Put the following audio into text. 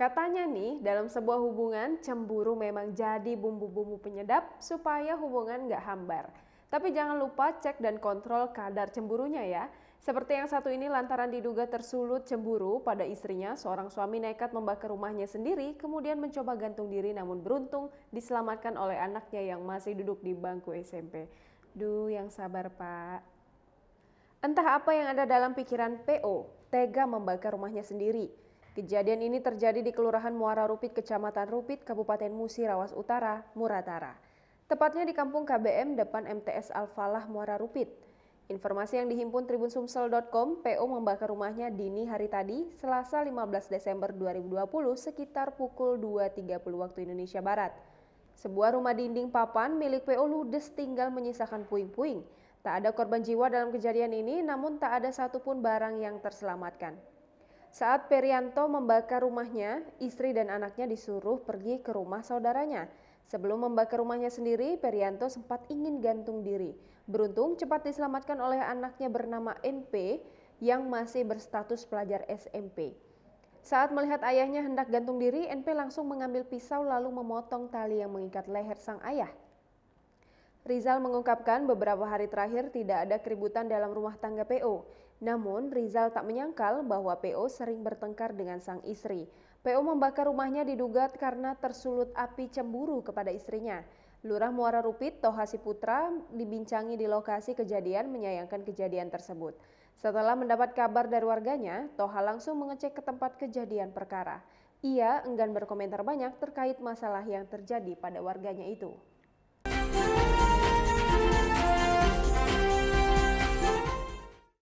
Katanya nih, dalam sebuah hubungan, cemburu memang jadi bumbu-bumbu penyedap supaya hubungan nggak hambar. Tapi jangan lupa cek dan kontrol kadar cemburunya ya. Seperti yang satu ini lantaran diduga tersulut cemburu pada istrinya, seorang suami nekat membakar rumahnya sendiri, kemudian mencoba gantung diri namun beruntung diselamatkan oleh anaknya yang masih duduk di bangku SMP. Duh, yang sabar Pak. Entah apa yang ada dalam pikiran PO, tega membakar rumahnya sendiri. Kejadian ini terjadi di Kelurahan Muara Rupit, Kecamatan Rupit, Kabupaten Musi Rawas Utara, Muratara. Tepatnya di Kampung KBM depan MTS Al-Falah Muara Rupit. Informasi yang dihimpun tribunsumsel.com, PO membakar rumahnya dini hari tadi, Selasa 15 Desember 2020 sekitar pukul 2.30 waktu Indonesia Barat. Sebuah rumah dinding papan milik PO ludes tinggal menyisakan puing-puing. Tak ada korban jiwa dalam kejadian ini, namun tak ada satupun barang yang terselamatkan. Saat Perianto membakar rumahnya, istri dan anaknya disuruh pergi ke rumah saudaranya. Sebelum membakar rumahnya sendiri, Perianto sempat ingin gantung diri. Beruntung cepat diselamatkan oleh anaknya bernama NP yang masih berstatus pelajar SMP. Saat melihat ayahnya hendak gantung diri, NP langsung mengambil pisau lalu memotong tali yang mengikat leher sang ayah. Rizal mengungkapkan beberapa hari terakhir tidak ada keributan dalam rumah tangga PO. Namun Rizal tak menyangkal bahwa PO sering bertengkar dengan sang istri. PO membakar rumahnya diduga karena tersulut api cemburu kepada istrinya. Lurah Muara Rupit, Toha Siputra, dibincangi di lokasi kejadian menyayangkan kejadian tersebut. Setelah mendapat kabar dari warganya, Toha langsung mengecek ke tempat kejadian perkara. Ia enggan berkomentar banyak terkait masalah yang terjadi pada warganya itu.